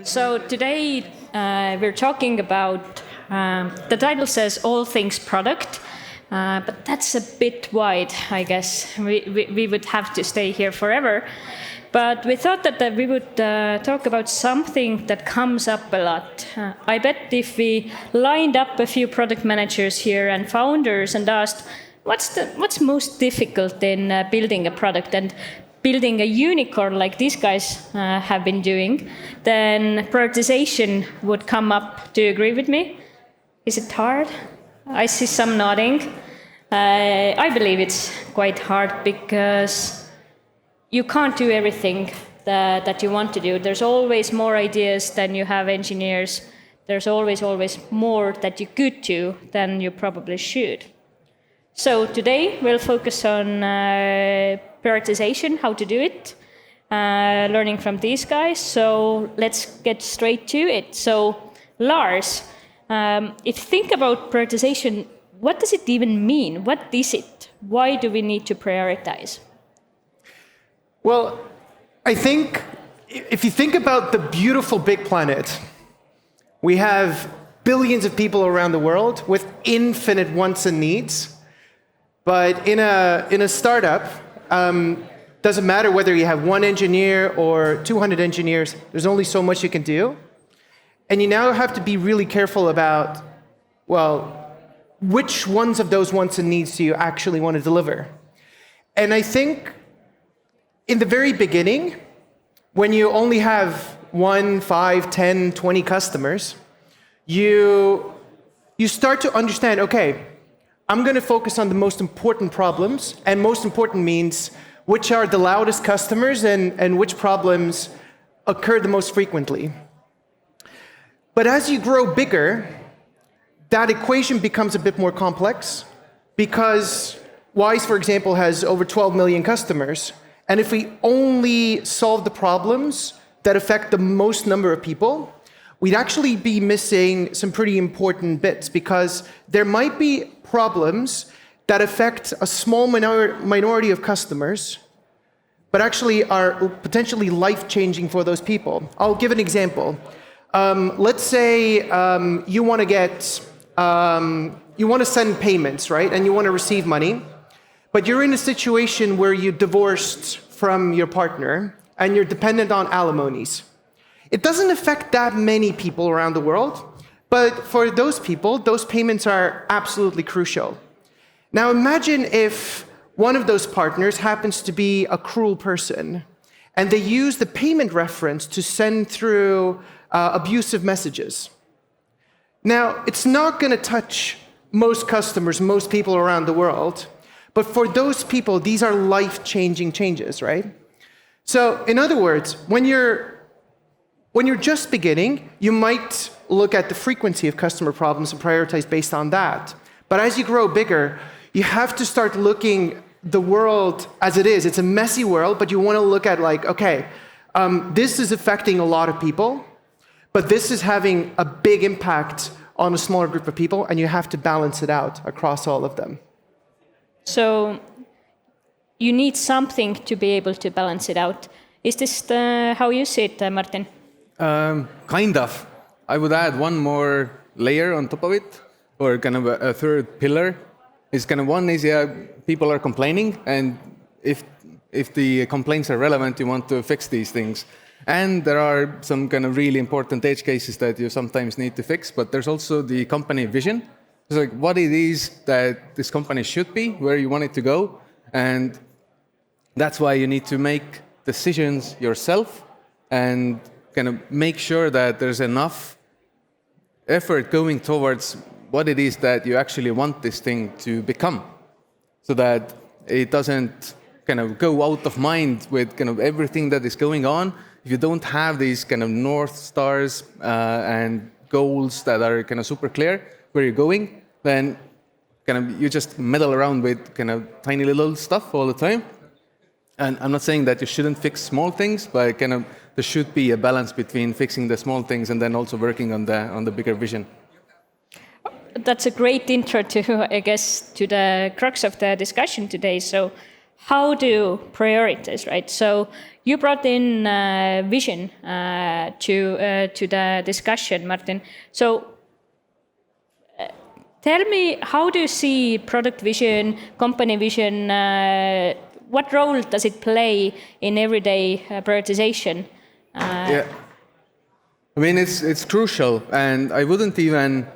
So today we're talking about, the title says all things product, but that's a bit wide, I guess. We would have to stay here forever. But we thought that we would talk about something that comes up a lot. I bet if we lined up a few product managers here and founders and asked, what's most difficult in building a product and building a unicorn like these guys have been doing, then prioritization would come up. Do you agree with me? Is it hard? I see some nodding. I believe it's quite hard because you can't do everything that you want to do. There's always more ideas than you have engineers. There's always more that you could do than you probably should. So today we'll focus on prioritization, how to do it, learning from these guys. So let's get straight to it. So Lars, if you think about prioritization, what does it even mean? What is it? Why do we need to prioritize? Well, I think if you think about the beautiful big planet, we have billions of people around the world with infinite wants and needs. But in a startup, doesn't matter whether you have one engineer or 200 engineers, there's only so much you can do. And you now have to be really careful about, well, which ones of those wants and needs do you actually want to deliver? And I think in the very beginning, when you only have 1, 5, 10, 20 customers, you start to understand, okay, I'm going to focus on the most important problems, and most important means which are the loudest customers and which problems occur the most frequently. But as you grow bigger, that equation becomes a bit more complex because Wise, for example, has over 12 million customers. And if we only solve the problems that affect the most number of people, we'd actually be missing some pretty important bits because there might be problems that affect a small minority of customers, but actually are potentially life-changing for those people. I'll give an example. Let's say you want to send payments, right? And you want to receive money, but you're in a situation where you divorced from your partner and you're dependent on alimonies. It doesn't affect that many people around the world, but for those people, those payments are absolutely crucial. Now imagine if one of those partners happens to be a cruel person, and they use the payment reference to send through abusive messages. Now, it's not going to touch most customers, most people around the world, but for those people, these are life-changing changes, right? So, in other words, when you're just beginning, you might look at the frequency of customer problems and prioritize based on that. But as you grow bigger, you have to start looking the world as it is. It's a messy world, but you want to look at like, okay, this is affecting a lot of people, but this is having a big impact on a smaller group of people, and you have to balance it out across all of them. So you need something to be able to balance it out. Is this how you see it, Martin? Kind of. I would add one more layer on top of it, or kind of a third pillar. Is kind of one is, people are complaining, and if the complaints are relevant, you want to fix these things. And there are some kind of really important edge cases that you sometimes need to fix, but there's also the company vision. It's like what it is that this company should be, where you want it to go, and that's why you need to make decisions yourself and kind of make sure that there's enough effort going towards what it is that you actually want this thing to become, so that it doesn't kind of go out of mind with kind of everything that is going on. If you don't have these kind of North Stars and goals that are kind of super clear where you're going, then kind of you just meddle around with kind of tiny little stuff all the time. And I'm not saying that you shouldn't fix small things, but kind of there should be a balance between fixing the small things and then also working on the bigger vision. That's a great intro to, I guess, to the crux of the discussion today. So how to prioritize, right? So you brought in vision to the discussion, Martin. So tell me, how do you see product vision, company vision? What role does it play in everyday prioritization? Yeah, I mean it's crucial, and I wouldn't even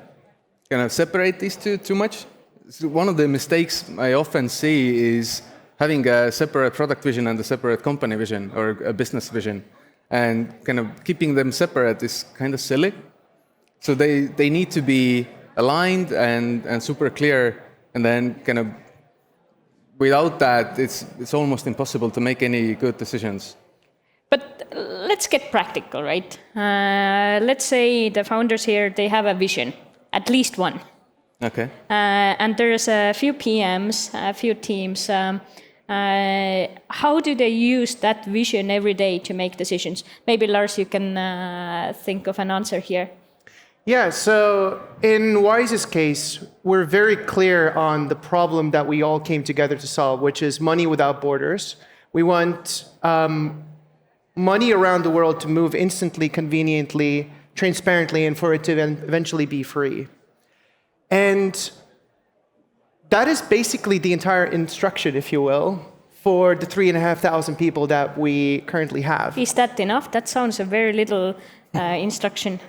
kind of separate these two too much. So one of the mistakes I often see is having a separate product vision and a separate company vision or a business vision, and kind of keeping them separate is kind of silly. So they need to be aligned and super clear, and then kind of without that, it's almost impossible to make any good decisions. But let's get practical, right? Let's say the founders here, they have a vision, at least one. Okay. And there's a few PMs, a few teams. How do they use that vision every day to make decisions? Maybe Lars, you can think of an answer here. Yeah, so in Wise's case, we're very clear on the problem that we all came together to solve, which is money without borders. We want money around the world to move instantly, conveniently, transparently, and for it to eventually be free. And that is basically the entire instruction, if you will, for the 3,500 people that we currently have. Is that enough? That sounds a very little instruction.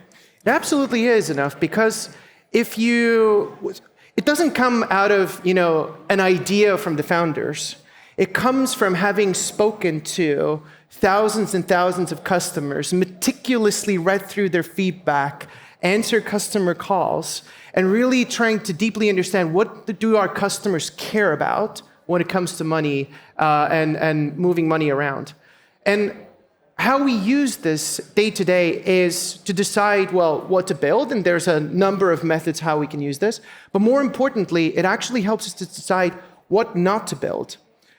It absolutely is enough, because it doesn't come out of, an idea from the founders. It comes from having spoken to thousands and thousands of customers, meticulously read through their feedback, answer customer calls, and really trying to deeply understand what do our customers care about when it comes to money and moving money around. And how we use this day to day is to decide, what to build, and there's a number of methods how we can use this. But more importantly, it actually helps us to decide what not to build.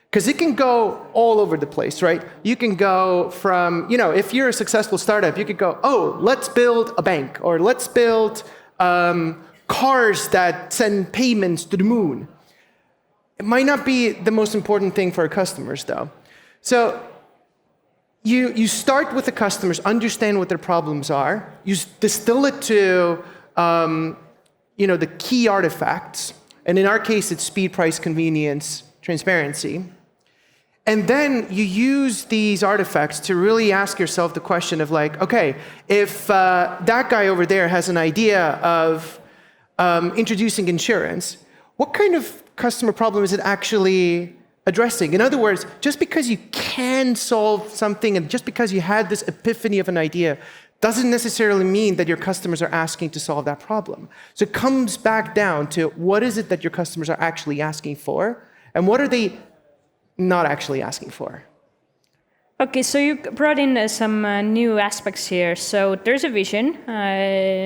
Because it can go all over the place, right? You can go from, if you're a successful startup, you could go, let's build a bank, or let's build cars that send payments to the moon. It might not be the most important thing for our customers, though. So you start with the customers, understand what their problems are, you distill it to the key artifacts, and in our case, it's speed, price, convenience, transparency. And then you use these artifacts to really ask yourself the question of if that guy over there has an idea of introducing insurance, what kind of customer problem is it actually addressing? In other words, just because you can solve something and just because you had this epiphany of an idea doesn't necessarily mean that your customers are asking to solve that problem. So it comes back down to what is it that your customers are actually asking for, and what are they not actually asking for. Okay, so you brought in some new aspects here. So there's a vision,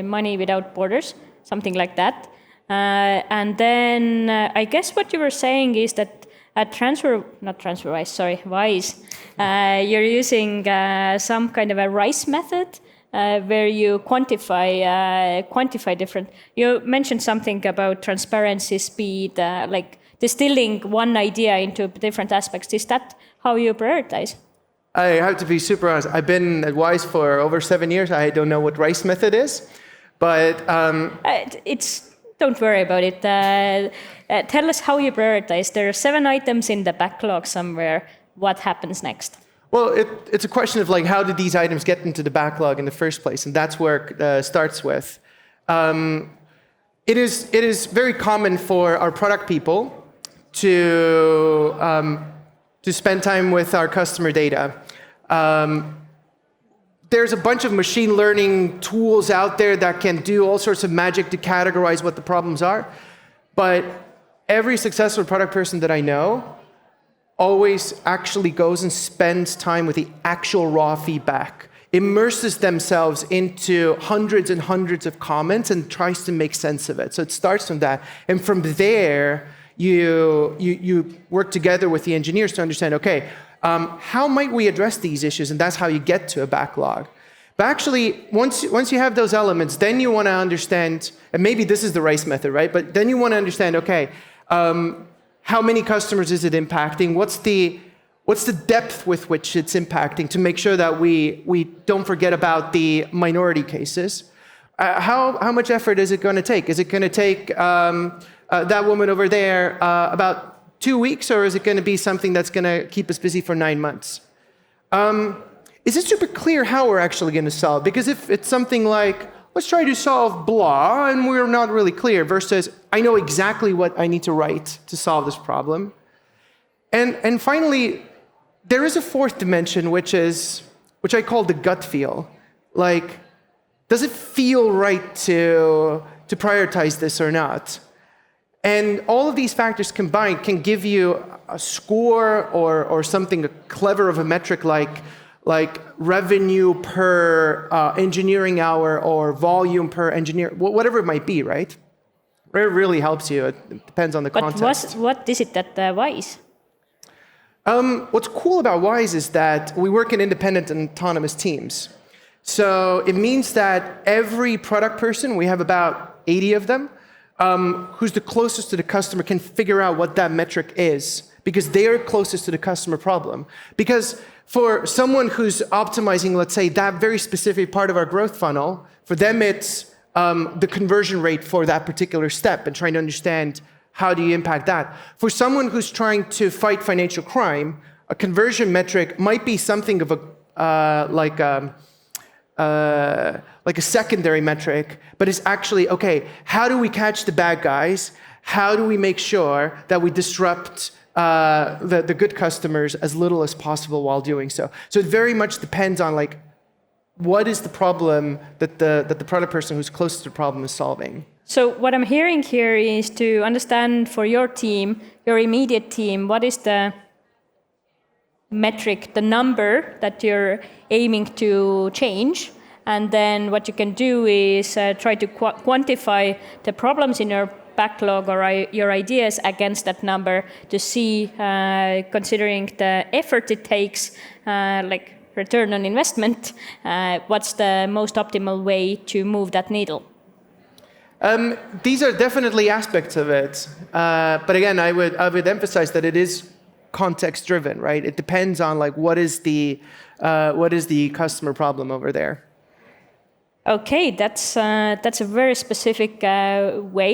money without borders, something like that. And then I guess what you were saying is that at Wise, you're using some kind of a RICE method where you quantify different. You mentioned something about transparency, speed, distilling one idea into different aspects. Is that how you prioritize? I have to be super honest. I've been at Wise for over 7 years. I don't know what RICE method is, but don't worry about it. Tell us how you prioritize. There are 7 items in the backlog somewhere. What happens next? Well, it's a question of how did these items get into the backlog in the first place, and that's where it starts with. It is very common for our product people to spend time with our customer data. There's a bunch of machine learning tools out there that can do all sorts of magic to categorize what the problems are. But every successful product person that I know always actually goes and spends time with the actual raw feedback, immerses themselves into hundreds and hundreds of comments and tries to make sense of it. So it starts from that. And from there, you work together with the engineers to understand, how might we address these issues? And that's how you get to a backlog. But actually, once you have those elements, then you want to understand, and maybe this is the RICE method, right? But then you want to understand, how many customers is it impacting? What's the depth with which it's impacting to make sure that we don't forget about the minority cases? How much effort is it going to take? Is it going to take that woman over there about 2 weeks, or is it going to be something that's going to keep us busy for 9 months? Is it super clear how we're actually going to solve? Because if it's something like, let's try to solve blah, and we're not really clear, versus I know exactly what I need to write to solve this problem. And finally, there is a fourth dimension, which I call the gut feel. Like, does it feel right to prioritize this or not? And all of these factors combined can give you a score or something clever of a metric like revenue per engineering hour or volume per engineer, whatever it might be, right? It really helps you. It depends on the context. But what is it that Wise? What's cool about Wise is that we work in independent and autonomous teams. So it means that every product person, we have about 80 of them, who's the closest to the customer can figure out what that metric is, because they are closest to the customer problem. Because for someone who's optimizing, let's say, that very specific part of our growth funnel, for them it's the conversion rate for that particular step and trying to understand how do you impact that. For someone who's trying to fight financial crime, a conversion metric might be something of like a secondary metric, but it's actually, okay, how do we catch the bad guys? How do we make sure that we disrupt the good customers as little as possible while doing so? So it very much depends on like, what is the problem that the product person who's closest to the problem is solving? So what I'm hearing here is to understand for your team, your immediate team, what is the metric, the number that you're aiming to change, and then what you can do is try to quantify the problems in your backlog or your ideas against that number to see, considering the effort it takes, like return on investment, what's the most optimal way to move that needle? These are definitely aspects of it, but again, I would emphasize that it is context driven, right? It depends on like what is the customer problem over there. Okay, that's a very specific way.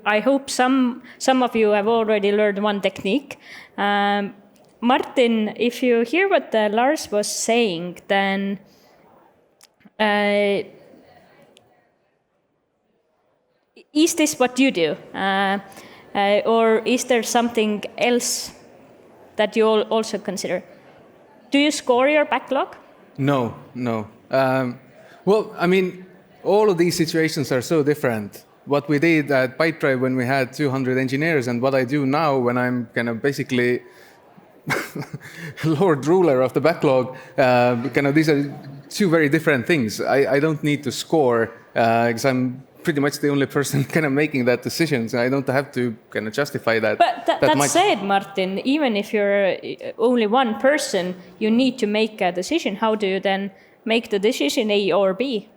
I hope some of you have already learned one technique. Martin, if you hear what Lars was saying, then is this what you do, or is there something else that you also consider? Do you score your backlog? No. Well, I mean, all of these situations are so different. What we did at Pipedrive when we had 200 engineers and what I do now when I'm kind of basically Lord Ruler of the backlog, these are two very different things. I don't need to score because I'm pretty much the only person kind of making that decision, so I don't have to kind of justify that. But that said, Martin, even if you're only one person, you need to make a decision. How do you then make the decision A or B?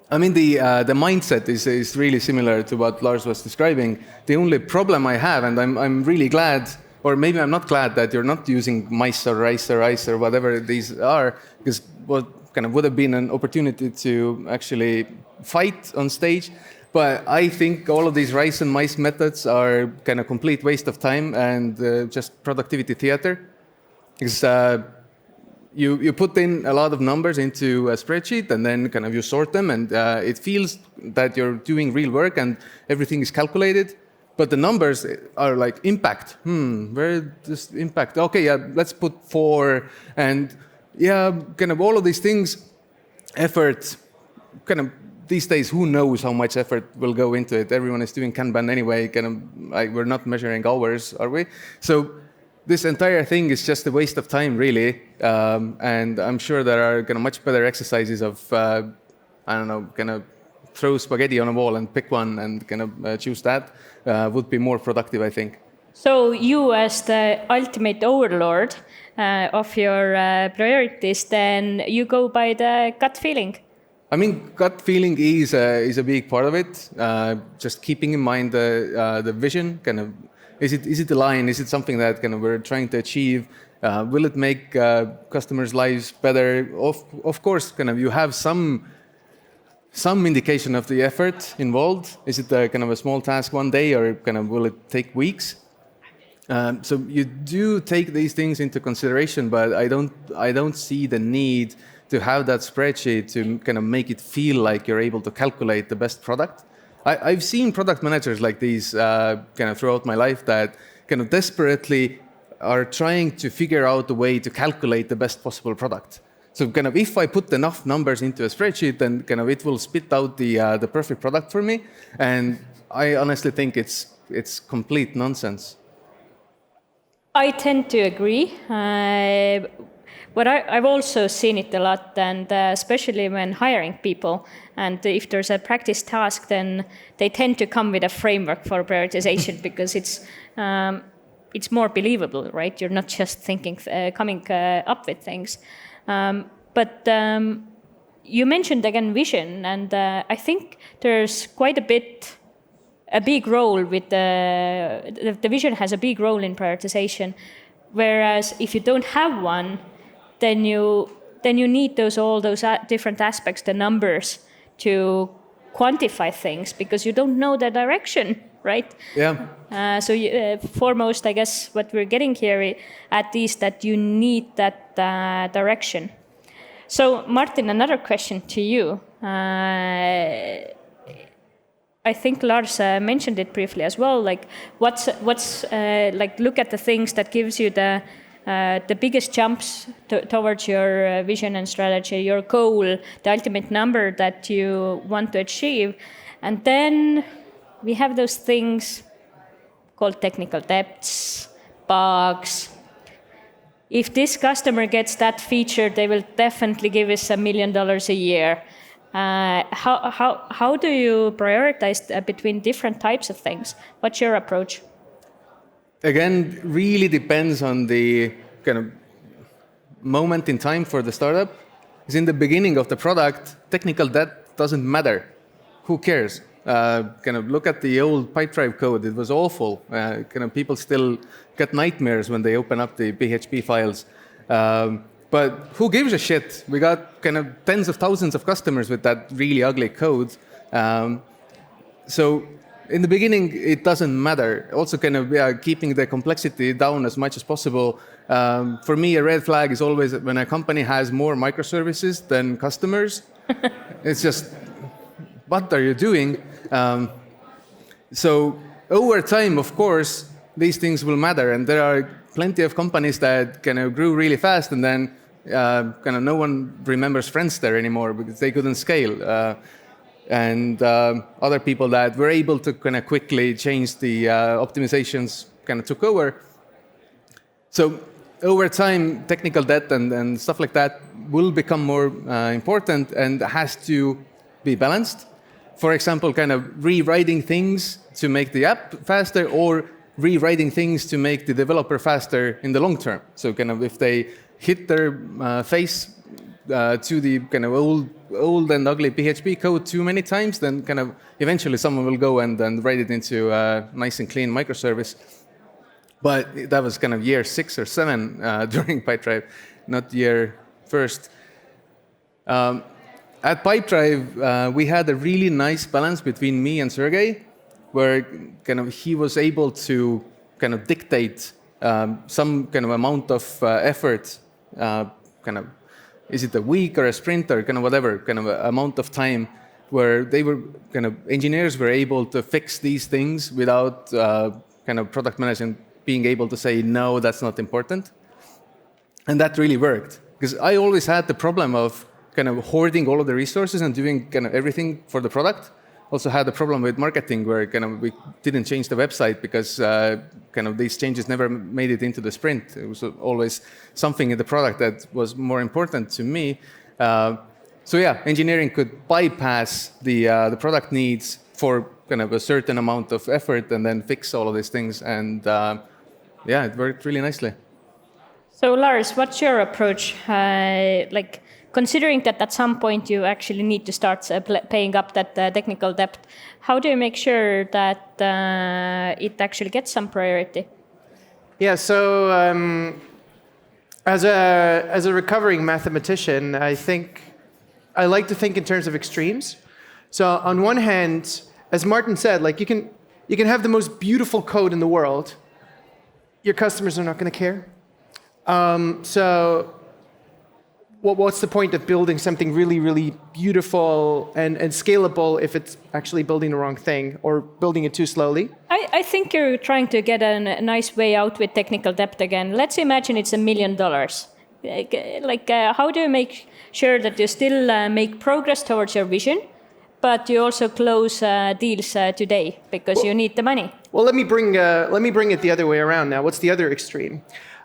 I mean, the mindset is really similar to what Lars was describing. The only problem I have, and I'm really glad, or maybe I'm not glad that you're not using mice or rice or ice or whatever these are, because what kind of would have been an opportunity to actually fight on stage. But I think all of these rice and mice methods are kind of complete waste of time and just productivity theater. Because you put in a lot of numbers into a spreadsheet and then kind of you sort them and it feels that you're doing real work and everything is calculated. But the numbers are like impact. Where does impact? Okay, yeah, let's put 4. And yeah, kind of all of these things, effort, kind of these days, who knows how much effort will go into it? Everyone is doing Kanban anyway. Kind of, like, we're not measuring hours, are we? So this entire thing is just a waste of time, really. And I'm sure there are kind of much better exercises of, I don't know, kind of throw spaghetti on a wall and pick one and kind of choose that would be more productive, I think. So you, as the ultimate overlord of your priorities, then you go by the gut feeling. I mean, gut feeling is a big part of it. Just keeping in mind the vision, kind of Is it a line? Is it something that kind of we're trying to achieve? Will it make customers' lives better? Of course, kind of you have some indication of the effort involved. Is it kind of a small task one day, or kind of will it take weeks? So you do take these things into consideration, but I don't see the need to have that spreadsheet to kind of make it feel like you're able to calculate the best product. I've seen product managers like these kind of throughout my life that kind of desperately are trying to figure out a way to calculate the best possible product. So kind of if I put enough numbers into a spreadsheet, then kind of it will spit out the perfect product for me. And I honestly think it's complete nonsense. I tend to agree. But I've also seen it a lot, and especially when hiring people. And if there's a practice task, then they tend to come with a framework for prioritization because it's more believable, right? You're not just coming up with things. But you mentioned again vision, and I think there's quite a big role with the vision has a big role in prioritization. Whereas if you don't have one, then you need all those different aspects, the numbers, to quantify things because you don't know the direction, right? Yeah. So foremost, I guess what we're getting here at is that you need that direction. So Martin, another question to you. I think Lars mentioned it briefly as well. Like, what's like? Look at the things that gives you the biggest jumps towards your vision and strategy, your goal, the ultimate number that you want to achieve, and then we have those things called technical debts, bugs. If this customer gets that feature, they will definitely give us $1 million a year. How do you prioritize between different types of things? What's your approach? Again, really depends on the kind of moment in time for the startup. Because in the beginning of the product, technical debt doesn't matter. Who cares? Kind of look at the old Pipedrive code. It was awful. Kind of people still get nightmares when they open up the PHP files. But who gives a shit? We got kind of tens of thousands of customers with that really ugly code. So in the beginning, it doesn't matter. Also kind of keeping the complexity down as much as possible. For me, a red flag is always when a company has more microservices than customers. It's just, what are you doing? So over time, of course, these things will matter. And there are plenty of companies that kind of grew really fast and then kind of no one remembers Friendster anymore because they couldn't scale. And other people that were able to kind of quickly change the optimizations kind of took over. So over time, technical debt and stuff like that will become more important and has to be balanced. For example, kind of rewriting things to make the app faster or rewriting things to make the developer faster in the long term. So kind of if they hit their face to the kind of old and ugly PHP code too many times, then kind of eventually someone will go and write it into a nice and clean microservice. But that was kind of year 6 or 7 during Pipedrive, not year first. At Pipedrive, we had a really nice balance between me and Sergey, where kind of he was able to kind of dictate some kind of amount of effort, kind of, is it a week or a sprint or kind of whatever, kind of amount of time where they were kind of engineers were able to fix these things without kind of product management being able to say, no, that's not important. And that really worked. Because I always had the problem of kind of hoarding all of the resources and doing kind of everything for the product. Also had a problem with marketing where kind of we didn't change the website because kind of these changes never made it into the sprint. It was always something in the product that was more important to me. So yeah, engineering could bypass the product needs for kind of a certain amount of effort and then fix all of these things. And yeah, it worked really nicely. So Lars, what's your approach? Like considering that at some point you actually need to start paying up that technical debt, how do you make sure that it actually gets some priority? Yeah, so as a recovering mathematician, I like to think in terms of extremes. So on one hand, as Martin said, like you can have the most beautiful code in the world. Your customers are not going to care. So what's the point of building something really, really beautiful and scalable if it's actually building the wrong thing or building it too slowly? I think you're trying to get a nice way out with technical debt again. Let's imagine it's $1 million. How do you make sure that you still make progress towards your vision, but you also close deals today because you need the money? Well, let me bring it the other way around now. What's the other extreme?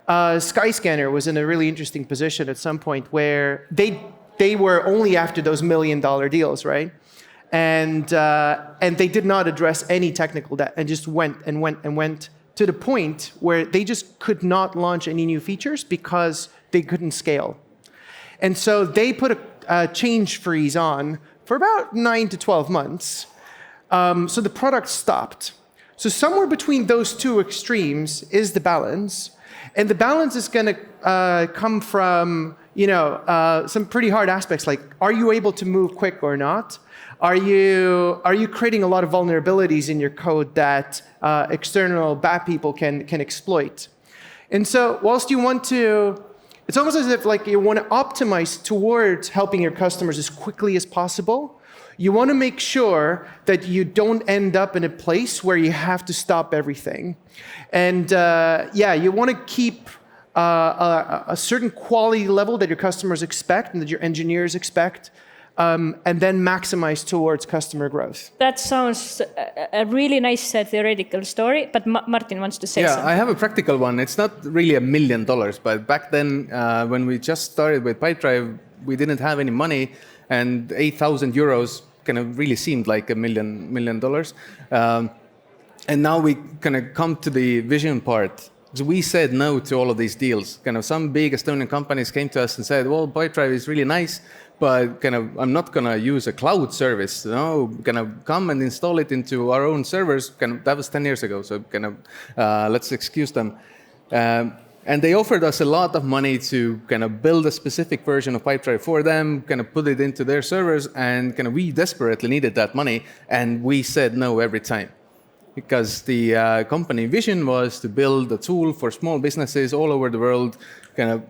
Skyscanner was in a really interesting position at some point where they were only after those $1 million deals, right? And they did not address any technical debt and just went to the point where they just could not launch any new features because they couldn't scale. And so they put a change freeze on for about 9 to 12 months. So the product stopped. So somewhere between those two extremes is the balance. And the balance is going to come from, some pretty hard aspects like, are you able to move quick or not? Are you creating a lot of vulnerabilities in your code that external bad people can exploit? And so whilst you want to, it's almost as if like you want to optimize towards helping your customers as quickly as possible. You want to make sure that you don't end up in a place where you have to stop everything. And you want to keep a certain quality level that your customers expect and that your engineers expect, and then maximize towards customer growth. That sounds a really nice theoretical story, but Martin wants to say something. Yeah, I have a practical one. It's not really $1 million, but back then, when we just started with Pipedrive, we didn't have any money, and 8,000 euros kind of really seemed like $1 million. And now we kind of come to the vision part. So we said no to all of these deals. Kind of some big Estonian companies came to us and said, well, Pipedrive is really nice, but kind of I'm not going to use a cloud service. No, kind of come and install it into our own servers. Kind of, that was 10 years ago, so kind of let's excuse them. And they offered us a lot of money to kind of build a specific version of Pipedrive for them, kind of put it into their servers, and kind of we desperately needed that money, and we said no every time. Because the company vision was to build a tool for small businesses all over the world, kind of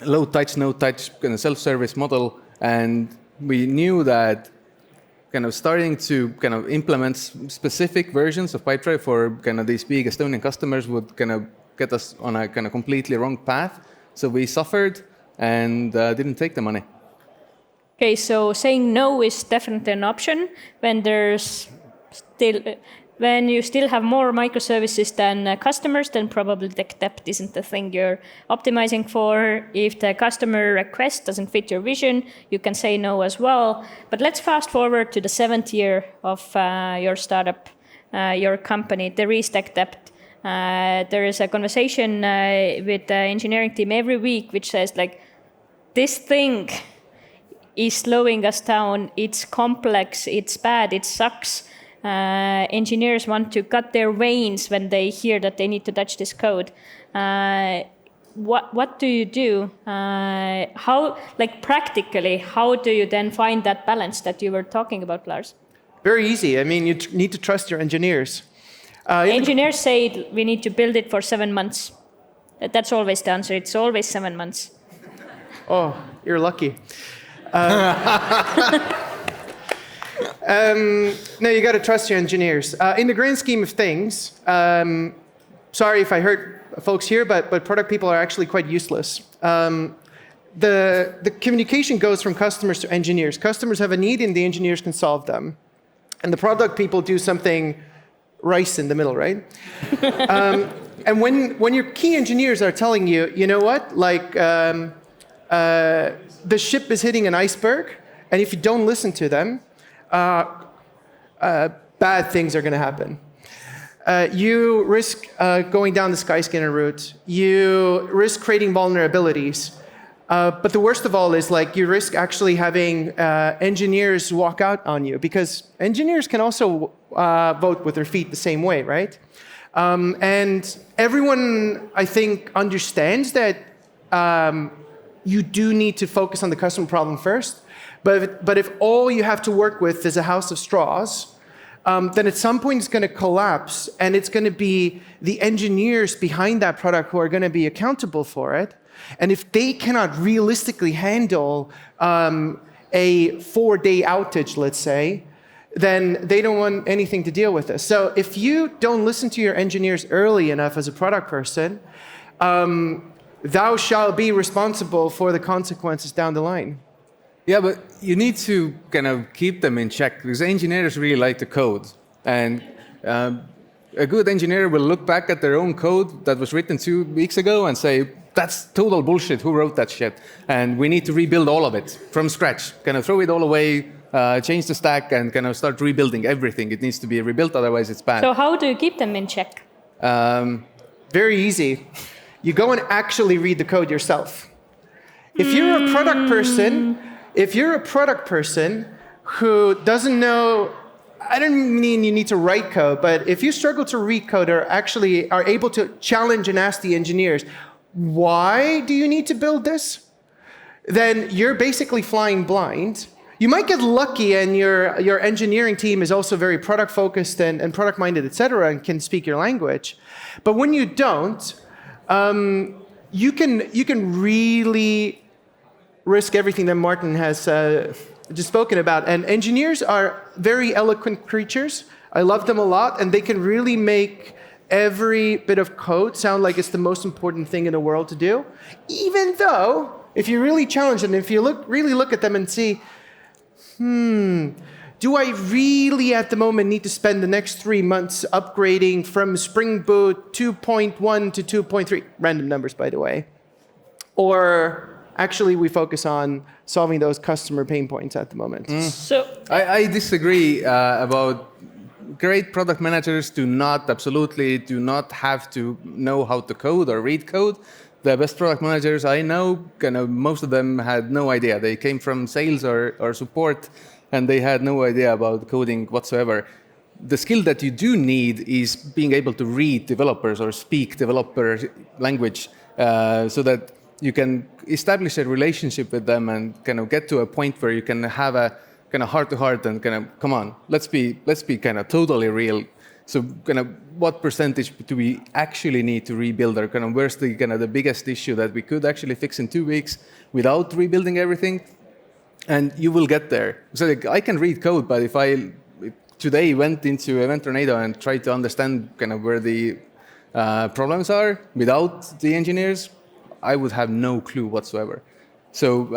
low touch, no touch, kind of self-service model. And we knew that kind of starting to kind of implement specific versions of Pipedrive for kind of these big Estonian customers would kind of get us on a kind of completely wrong path. So we suffered and didn't take the money. Okay, so saying no is definitely an option when you still have more microservices than customers, then probably tech debt isn't the thing you're optimizing for. If the customer request doesn't fit your vision, you can say no as well. But let's fast forward to the 7th year of your startup, your company. There is tech debt. There is a conversation with the engineering team every week which says like, this thing is slowing us down. It's complex. It's bad. It sucks. Engineers want to cut their veins when they hear that they need to touch this code. What do you do? How, like practically, how do you then find that balance that you were talking about, Lars? Very easy. I mean, you need to trust your engineers. Engineers say we need to build it for 7 months. That's always the answer. It's always 7 months. Oh, you're lucky. No, you got to trust your engineers. In the grand scheme of things, sorry if I hurt folks here, but product people are actually quite useless. The communication goes from customers to engineers. Customers have a need and the engineers can solve them. And the product people do something rice in the middle, right? And when your key engineers are telling you, you know what, like the ship is hitting an iceberg, and if you don't listen to them, bad things are going to happen. You risk going down the Skyscanner route. You risk creating vulnerabilities. But the worst of all is like you risk actually having engineers walk out on you, because engineers can also vote with their feet the same way, right? And everyone, I think, understands that you do need to focus on the customer problem first. But if all you have to work with is a house of straws, then at some point it's going to collapse, and it's going to be the engineers behind that product who are going to be accountable for it. And if they cannot realistically handle a 4-day outage, let's say, then they don't want anything to deal with this. So if you don't listen to your engineers early enough as a product person, thou shalt be responsible for the consequences down the line. Yeah, but you need to kind of keep them in check, because engineers really like to code. And a good engineer will look back at their own code that was written 2 weeks ago and say, that's total bullshit, who wrote that shit? And we need to rebuild all of it from scratch, kind of throw it all away, change the stack, and kind of start rebuilding everything. It needs to be rebuilt, otherwise it's bad. So how do you keep them in check? Very easy. You go and actually read the code yourself. If you're a product person who doesn't know, I don't mean you need to write code, but if you struggle to read code or actually are able to challenge and ask the engineers, why do you need to build this? Then you're basically flying blind. You might get lucky and your engineering team is also very product focused and product minded, etc., and can speak your language. But when you don't, you can really risk everything that Martin has just spoken about. And engineers are very eloquent creatures. I love them a lot, and they can really make every bit of code sound like it's the most important thing in the world to do. Even though, if you really challenge them, if you really look at them and see, do I really at the moment need to spend the next 3 months upgrading from Spring Boot 2.1 to 2.3, random numbers by the way, or actually we focus on solving those customer pain points at the moment? So I disagree about great product managers absolutely do not have to know how to code or read code. The best product managers I know, most of them had no idea. They came from sales or support, and they had no idea about coding whatsoever. The skill that you do need is being able to read developers or speak developer language, so that you can establish a relationship with them and kind of get to a point where you can have a kind of heart-to-heart and kind of, come on, let's be kind of totally real. So kind of what percentage do we actually need to rebuild, or kind of where's the kind of the biggest issue that we could actually fix in 2 weeks without rebuilding everything? And you will get there. So like, I can read code, but if I today went into Event Tornado and tried to understand kind of where the problems are without the engineers, I would have no clue whatsoever. So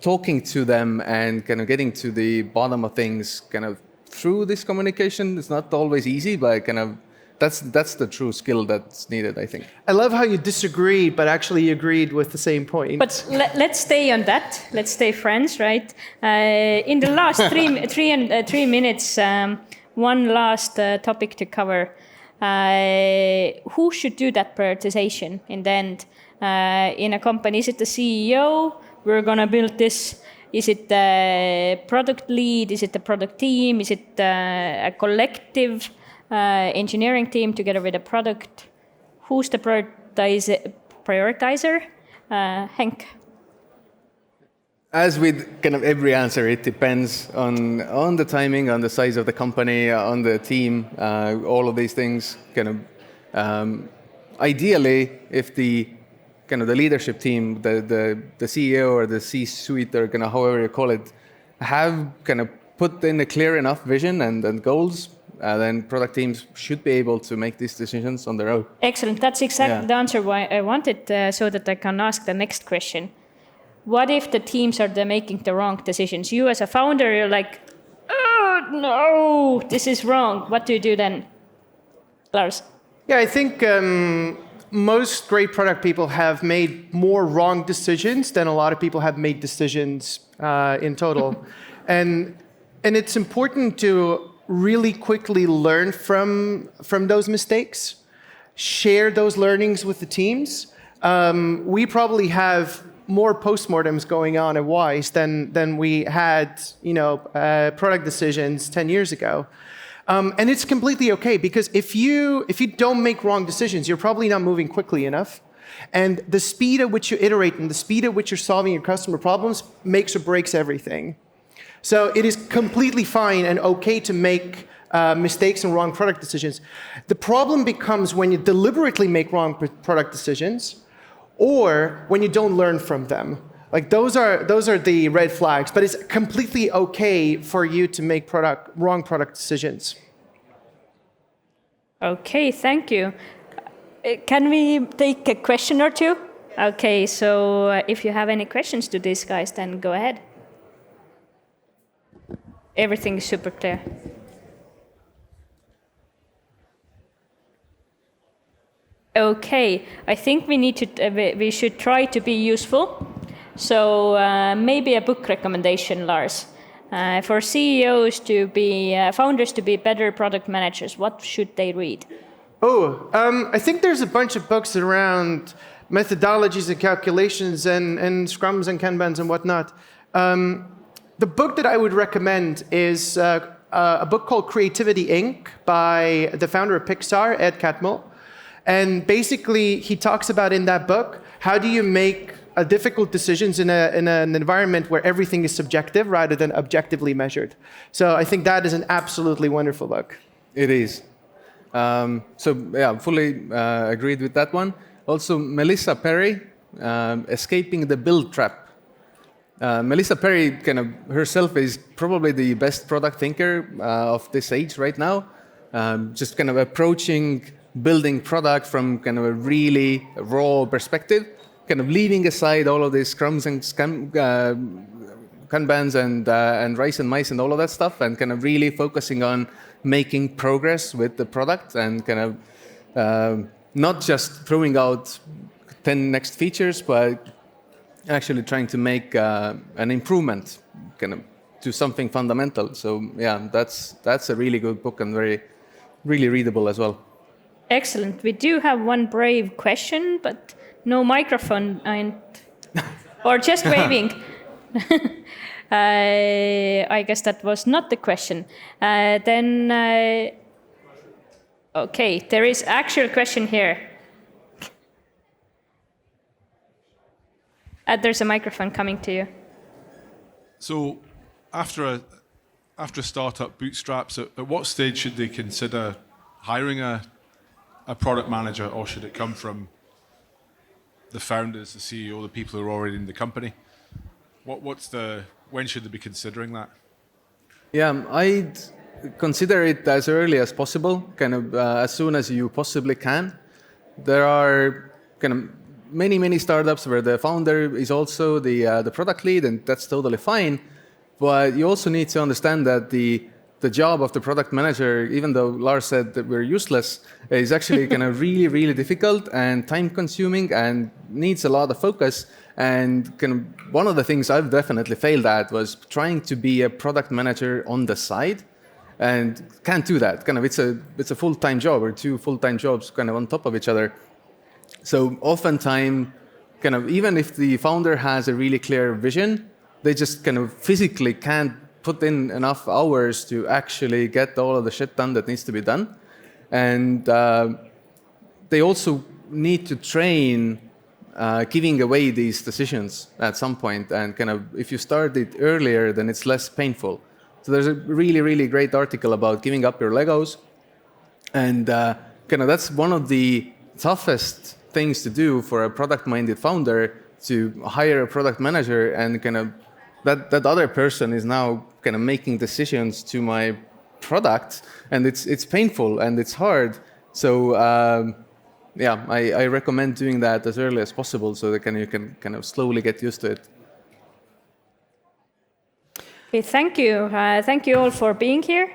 talking to them and kind of getting to the bottom of things kind of through this communication is not always easy, but kind of that's the true skill that's needed, I think. I love how you disagreed, but actually agreed with the same point. But let's stay on that. Let's stay friends, right? In the last 3 minutes, one last topic to cover. Who should do that prioritization in the end? In a company, is it the CEO? We're going to build this. Is it the product lead? Is it the product team? Is it a collective engineering team together with a product? Who's the prioritizer? Henk? As with kind of every answer, it depends on the timing, on the size of the company, on the team, all of these things. Kind of ideally, if the kind of the leadership team, the CEO or the C-suite, or kind of however you call it, have kind of put in a clear enough vision and goals, then product teams should be able to make these decisions on their own. Excellent. That's exactly the answer why I wanted, so that I can ask the next question. What if the teams are making the wrong decisions? You as a founder, you're like, oh, no, this is wrong. What do you do then? Lars? Yeah, I think most great product people have made more wrong decisions than a lot of people have made decisions in total. and it's important to really quickly learn from those mistakes, share those learnings with the teams. We probably have more postmortems going on at Wise than we had, product decisions 10 years ago. And it's completely okay, because if you don't make wrong decisions, you're probably not moving quickly enough. And the speed at which you iterate and the speed at which you're solving your customer problems makes or breaks everything. So it is completely fine and okay to make mistakes and wrong product decisions. The problem becomes when you deliberately make wrong product decisions, or when you don't learn from them. Like those are the red flags. But it's completely okay for you to make wrong product decisions. Okay, thank you. Can we take a question or two? Okay, so if you have any questions to these guys, then go ahead. Everything is super clear. Okay, I think we should try to be useful. So maybe a book recommendation, Lars. For CEOs founders to be better product managers, what should they read? I think there's a bunch of books around methodologies and calculations and scrums and kanbans and whatnot. The book that I would recommend is a book called Creativity Inc. by the founder of Pixar, Ed Catmull. And basically, he talks about in that book, how do you make difficult decisions in an environment where everything is subjective rather than objectively measured. So I think that is an absolutely wonderful book. It is. Fully agreed with that one. Also, Melissa Perry, Escaping the Build Trap. Melissa Perry herself is probably the best product thinker of this age right now. Just kind of approaching building product from kind of a really raw perspective, kind of leaving aside all of these scrums and kanbans and rice and mice and all of that stuff, and kind of really focusing on making progress with the product and kind of not just throwing out 10 next features, but actually trying to make an improvement kind of to something fundamental. So yeah, that's a really good book and really readable as well. Excellent. We do have one brave question, but no microphone or just waving. I guess that was not the question. Okay, there is actual question here. There's a microphone coming to you. So, after a startup bootstraps, at what stage should they consider hiring a product manager, or should it come from the founders, the CEO, the people who are already in the company? When should they be considering that? Yeah, I'd consider it as early as possible, kind of as soon as you possibly can. There are kind of many startups where the founder is also the product lead, and that's totally fine. But you also need to understand that the job of the product manager, even though Lars said that we're useless, is actually kind of really difficult and time-consuming and needs a lot of focus. And kind of one of the things I've definitely failed at was trying to be a product manager on the side, and can't do that. Kind of it's a full-time job or two full-time jobs kind of on top of each other. So oftentimes, kind of even if the founder has a really clear vision, they just kind of physically can't put in enough hours to actually get all of the shit done that needs to be done. And they also need to train giving away these decisions at some point. And kind of if you start it earlier, then it's less painful. So there's a really great article about giving up your Legos. And kind of that's one of the toughest things to do for a product-minded founder, to hire a product manager and kind of that other person is now kind of making decisions to my product, and it's painful and it's hard. So I recommend doing that as early as possible so that you can kind of slowly get used to it. Okay, thank you. Thank you all for being here.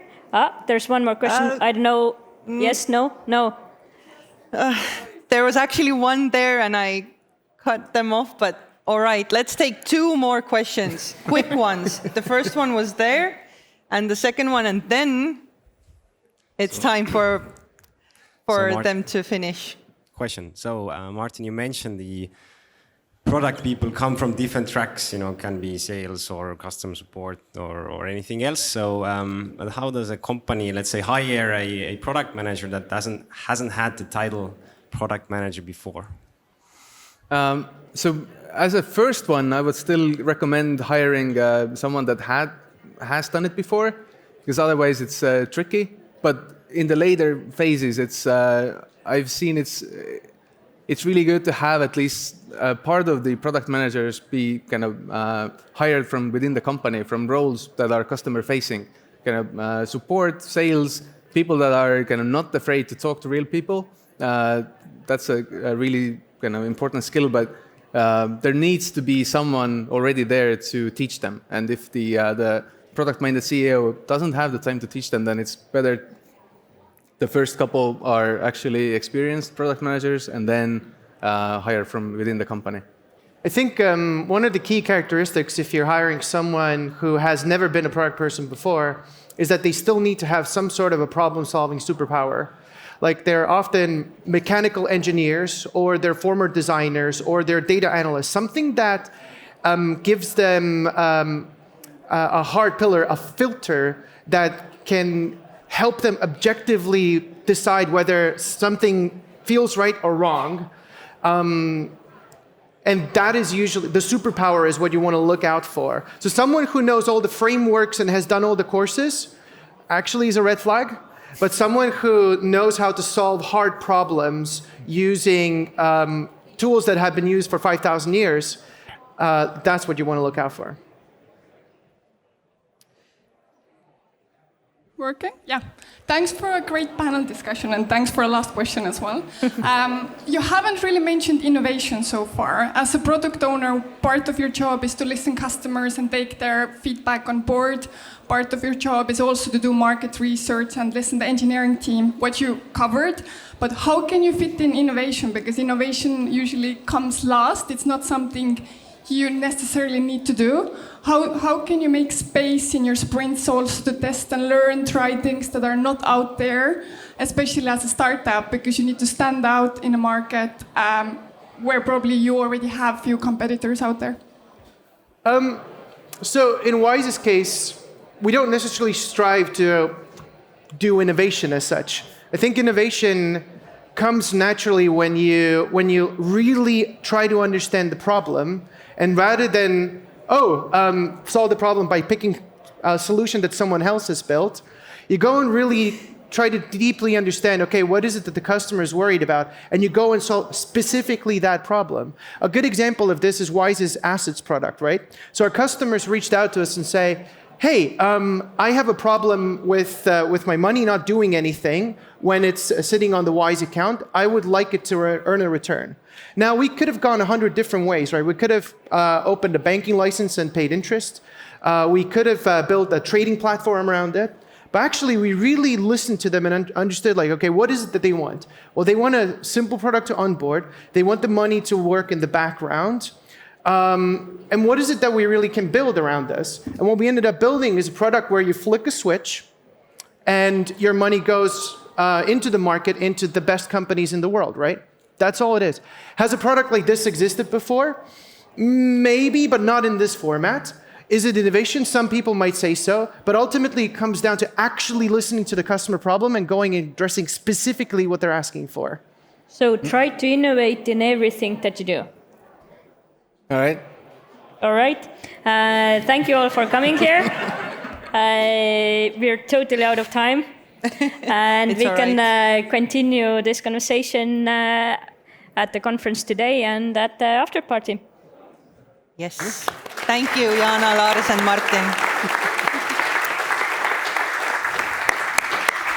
There's one more question. I don't know. Yes, no. There was actually one there and I cut them off, but all right, let's take two more questions, quick ones. The first one was there, and the second one, and then it's time for them to finish. Question. So, Martin, you mentioned the product people come from different tracks, can be sales or customer support or anything else. So how does a company, let's say, hire a product manager that hasn't had the title product manager before? So as a first one, I would still recommend hiring someone that has done it before, because otherwise it's tricky. But in the later phases, I've seen it's really good to have at least part of the product managers be kind of hired from within the company, from roles that are customer facing, kind of support, sales, people that are kind of not afraid to talk to real people. That's a really kind of important skill, but there needs to be someone already there to teach them. And if the product-minded CEO doesn't have the time to teach them, then it's better the first couple are actually experienced product managers and then hire from within the company. I think one of the key characteristics if you're hiring someone who has never been a product person before is that they still need to have some sort of a problem-solving superpower. Like they're often mechanical engineers or they're former designers or they're data analysts, something that gives them a hard pillar, a filter that can help them objectively decide whether something feels right or wrong. And that is usually, the superpower is what you want to look out for. So someone who knows all the frameworks and has done all the courses actually is a red flag. But someone who knows how to solve hard problems using tools that have been used for 5,000 years, that's what you want to look out for. Working? Yeah. Thanks for a great panel discussion and thanks for a last question as well. You haven't really mentioned innovation so far. As a product owner, part of your job is to listen customers and take their feedback on board. Part of your job is also to do market research and listen to the engineering team, what you covered. But how can you fit in innovation? Because innovation usually comes last. It's not something you necessarily need to do. How can you make space in your sprints also to test and learn, try things that are not out there, especially as a startup, because you need to stand out in a market where probably you already have few competitors out there? So in Wise's case, we don't necessarily strive to do innovation as such. I think innovation comes naturally when you really try to understand the problem, and rather than solve the problem by picking a solution that someone else has built, you go and really try to deeply understand, okay, what is it that the customer is worried about? And you go and solve specifically that problem. A good example of this is Wise's assets product, right? So our customers reached out to us and say, hey, I have a problem with my money not doing anything when it's sitting on the Wise account. I would like it to earn a return. Now, we could have gone 100 different ways, right? We could have opened a banking license and paid interest. We could have built a trading platform around it. But actually, we really listened to them and understood, like, okay, what is it that they want? Well, they want a simple product to onboard. They want the money to work in the background. And what is it that we really can build around this? And what we ended up building is a product where you flick a switch and your money goes into the market, into the best companies in the world, right? That's all it is. Has a product like this existed before? Maybe, but not in this format. Is it innovation? Some people might say so, but ultimately it comes down to actually listening to the customer problem and going and addressing specifically what they're asking for. So try to innovate in everything that you do. All right. All right. Thank you all for coming here. We're totally out of time. And we can continue this conversation at the conference today and at the after party. Yes. Thank you, Jaana, Lars, and Martin.